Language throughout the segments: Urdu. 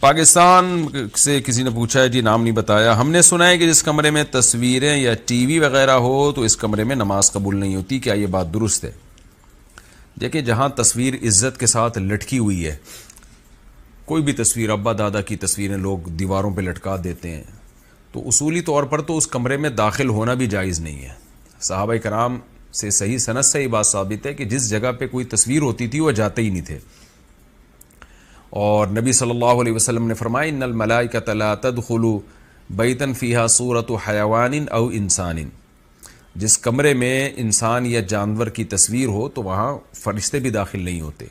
پاکستان سے کسی نے پوچھا ہے، جی نام نہیں بتایا، ہم نے سنا ہے کہ جس کمرے میں تصویریں یا ٹی وی وغیرہ ہو تو اس کمرے میں نماز قبول نہیں ہوتی، کیا یہ بات درست ہے؟ دیکھیں، جہاں تصویر عزت کے ساتھ لٹکی ہوئی ہے، کوئی بھی تصویر، ابا دادا کی تصویریں لوگ دیواروں پہ لٹکا دیتے ہیں، تو اصولی طور پر تو اس کمرے میں داخل ہونا بھی جائز نہیں ہے۔ صحابہ کرام سے صحیح سند سے یہ بات ثابت ہے کہ جس جگہ پہ کوئی تصویر ہوتی تھی وہ جاتے ہی نہیں تھے، اور نبی صلی اللہ علیہ وسلم نے فرمایا ان الملائکۃ لا تدخل بیتا فیہا صورت حیوان او انسان، جس کمرے میں انسان یا جانور کی تصویر ہو تو وہاں فرشتے بھی داخل نہیں ہوتے۔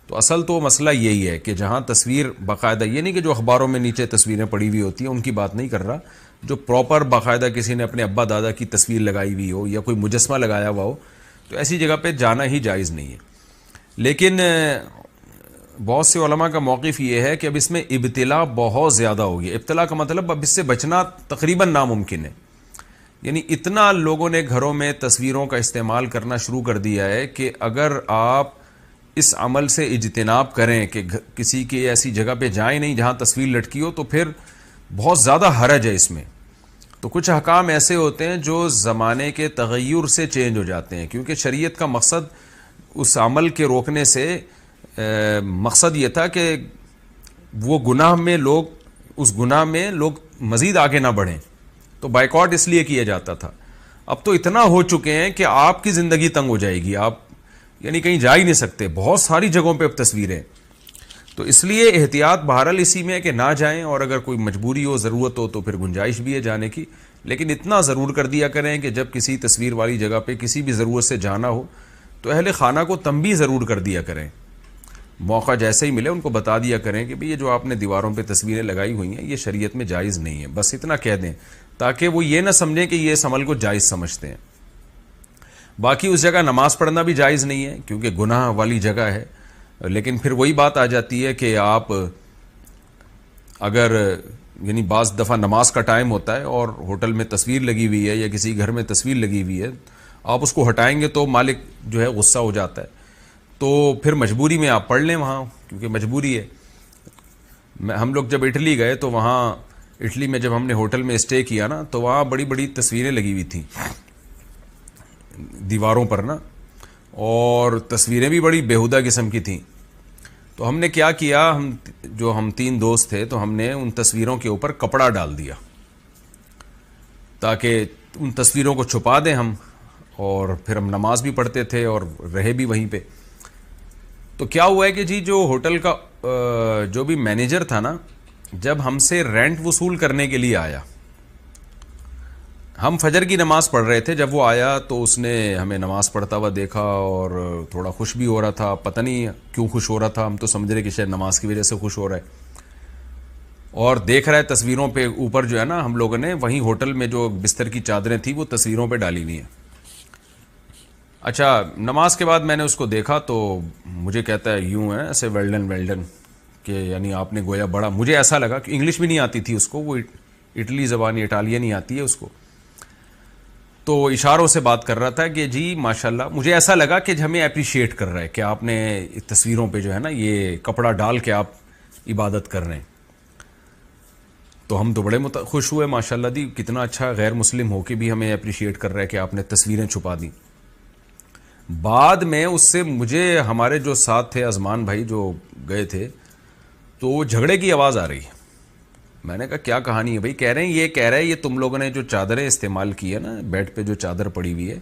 تو اصل تو مسئلہ یہی ہے کہ جہاں تصویر باقاعدہ، یہ نہیں کہ جو اخباروں میں نیچے تصویریں پڑی ہوئی ہوتی ہیں ان کی بات نہیں کر رہا، جو پراپر باقاعدہ کسی نے اپنے ابا دادا کی تصویر لگائی ہوئی ہو یا کوئی مجسمہ لگایا ہوا ہو، تو ایسی جگہ پہ جانا ہی جائز نہیں ہے۔ لیکن بہت سے علماء کا موقف یہ ہے کہ اب اس میں ابتلا بہت زیادہ ہوگی۔ ابتلا کا مطلب اب اس سے بچنا تقریباً ناممکن ہے، یعنی اتنا لوگوں نے گھروں میں تصویروں کا استعمال کرنا شروع کر دیا ہے کہ اگر آپ اس عمل سے اجتناب کریں کہ کسی کی ایسی جگہ پہ جائیں نہیں جہاں تصویر لٹکی ہو، تو پھر بہت زیادہ حرج ہے اس میں۔ تو کچھ احکام ایسے ہوتے ہیں جو زمانے کے تغیر سے چینج ہو جاتے ہیں، کیونکہ شریعت کا مقصد اس عمل کے روکنے سے مقصد یہ تھا کہ وہ گناہ میں لوگ، اس گناہ میں لوگ مزید آگے نہ بڑھیں، تو بائیکاٹ اس لیے کیا جاتا تھا۔ اب تو اتنا ہو چکے ہیں کہ آپ کی زندگی تنگ ہو جائے گی، آپ یعنی کہیں جا ہی نہیں سکتے، بہت ساری جگہوں پہ اب تصویریں، تو اس لیے احتیاط بہرحال اسی میں ہے کہ نہ جائیں، اور اگر کوئی مجبوری ہو، ضرورت ہو، تو پھر گنجائش بھی ہے جانے کی، لیکن اتنا ضرور کر دیا کریں کہ جب کسی تصویر والی جگہ پہ کسی بھی ضرورت سے جانا ہو تو اہل خانہ کو تنبیہ ضرور کر دیا کریں، موقع جیسے ہی ملے ان کو بتا دیا کریں کہ بھئی یہ جو آپ نے دیواروں پہ تصویریں لگائی ہوئی ہیں یہ شریعت میں جائز نہیں ہے، بس اتنا کہہ دیں تاکہ وہ یہ نہ سمجھیں کہ یہ اس عمل کو جائز سمجھتے ہیں۔ باقی اس جگہ نماز پڑھنا بھی جائز نہیں ہے کیونکہ گناہ والی جگہ ہے، لیکن پھر وہی بات آ جاتی ہے کہ آپ اگر یعنی بعض دفعہ نماز کا ٹائم ہوتا ہے اور ہوٹل میں تصویر لگی ہوئی ہے یا کسی گھر میں تصویر لگی ہوئی ہے، آپ اس کو ہٹائیں گے تو مالک جو ہے غصہ ہو جاتا ہے، تو پھر مجبوری میں آپ پڑھ لیں وہاں، کیونکہ مجبوری ہے۔ ہم لوگ جب اٹلی گئے تو وہاں اٹلی میں جب ہم نے ہوٹل میں اسٹے کیا نا، تو وہاں بڑی بڑی تصویریں لگی ہوئی تھیں دیواروں پر نا، اور تصویریں بھی بڑی بیہودہ قسم کی تھیں۔ تو ہم نے کیا کیا، ہم تین دوست تھے، تو ہم نے ان تصویروں کے اوپر کپڑا ڈال دیا تاکہ ان تصویروں کو چھپا دیں ہم، اور پھر ہم نماز بھی پڑھتے تھے اور رہے بھی وہیں پہ۔ تو کیا ہوا ہے کہ جی جو ہوٹل کا جو بھی مینیجر تھا نا، جب ہم سے رینٹ وصول کرنے کے لیے آیا، ہم فجر کی نماز پڑھ رہے تھے، جب وہ آیا تو اس نے ہمیں نماز پڑھتا ہوا دیکھا اور تھوڑا خوش بھی ہو رہا تھا، پتہ نہیں کیوں خوش ہو رہا تھا، ہم تو سمجھ رہے کہ شاید نماز کی وجہ سے خوش ہو رہا ہے، اور دیکھ رہا ہے تصویروں پہ اوپر جو ہے نا، ہم لوگوں نے وہیں ہوٹل میں جو بستر کی چادریں تھیں وہ تصویروں پہ ڈالی ہوئی ہیں۔ اچھا، نماز کے بعد میں نے اس کو دیکھا تو مجھے کہتا ہے یوں ہے ایسے ویلڈن کہ یعنی آپ نے گویا بڑا، مجھے ایسا لگا کہ انگلش بھی نہیں آتی تھی اس کو، وہ اٹلی زبان اٹالین نہیں آتی ہے اس کو، تو اشاروں سے بات کر رہا تھا کہ جی ماشاءاللہ، مجھے ایسا لگا کہ ہمیں اپریشیٹ کر رہا ہے کہ آپ نے تصویروں پہ جو ہے نا یہ کپڑا ڈال کے آپ عبادت کر رہے ہیں۔ تو ہم تو بڑے خوش ہوئے، ماشاءاللہ دی کتنا اچھا، غیر مسلم ہو کے بھی ہمیں اپریشیٹ کر رہا ہے کہ آپ نے تصویریں چھپا دیں۔ بعد میں اس سے مجھے، ہمارے جو ساتھ تھے ازمان بھائی جو گئے تھے، تو جھگڑے کی آواز آ رہی ہے۔ میں نے کہا کیا کہانی ہے بھائی؟ کہہ رہے ہیں یہ تم لوگوں نے جو چادریں استعمال کی ہے نا، بیڈ پہ جو چادر پڑی ہوئی ہے،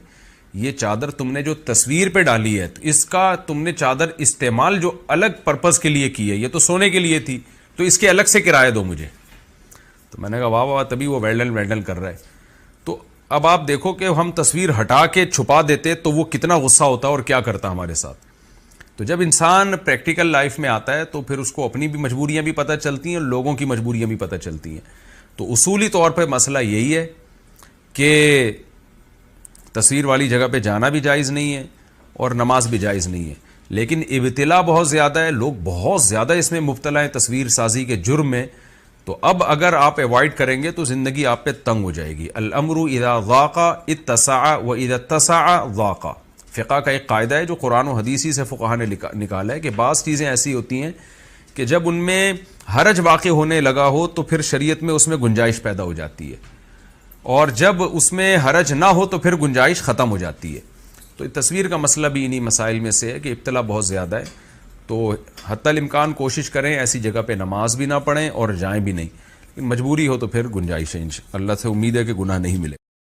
یہ چادر تم نے جو تصویر پہ ڈالی ہے، اس کا تم نے چادر استعمال جو الگ پرپز کے لیے کی ہے، یہ تو سونے کے لیے تھی، تو اس کے الگ سے کرایہ دو مجھے۔ تو میں نے کہا واہ واہ، تبھی وہ ویلڈن کر رہا ہے۔ تو اب آپ دیکھو کہ ہم تصویر ہٹا کے چھپا دیتے تو وہ کتنا غصہ ہوتا اور کیا کرتا ہمارے ساتھ۔ تو جب انسان پریکٹیکل لائف میں آتا ہے تو پھر اس کو اپنی بھی مجبوریاں بھی پتہ چلتی ہیں اور لوگوں کی مجبوریاں بھی پتہ چلتی ہیں۔ تو اصولی طور پہ مسئلہ یہی ہے کہ تصویر والی جگہ پہ جانا بھی جائز نہیں ہے اور نماز بھی جائز نہیں ہے، لیکن ابتلا بہت زیادہ ہے، لوگ بہت زیادہ اس میں مبتلا ہیں تصویر سازی کے جرم میں۔ تو اب اگر آپ ایوائڈ کریں گے تو زندگی آپ پہ تنگ ہو جائے گی۔ الامر اذا ضاق اتسع واذا اتسع ضاق، فقہ کا ایک قاعدہ ہے جو قرآن و حدیثی سے فقہا نے نکالا ہے کہ بعض چیزیں ایسی ہوتی ہیں کہ جب ان میں حرج واقع ہونے لگا ہو تو پھر شریعت میں اس میں گنجائش پیدا ہو جاتی ہے، اور جب اس میں حرج نہ ہو تو پھر گنجائش ختم ہو جاتی ہے. تو تصویر کا مسئلہ بھی انہی مسائل میں سے ہے کہ ابتلا بہت زیادہ ہے، تو حتی الامکان کوشش کریں ایسی جگہ پہ نماز بھی نہ پڑھیں اور جائیں بھی نہیں، لیکن مجبوری ہو تو پھر گنجائش ہے. اللہ سے امید ہے کہ گناہ نہیں ملے.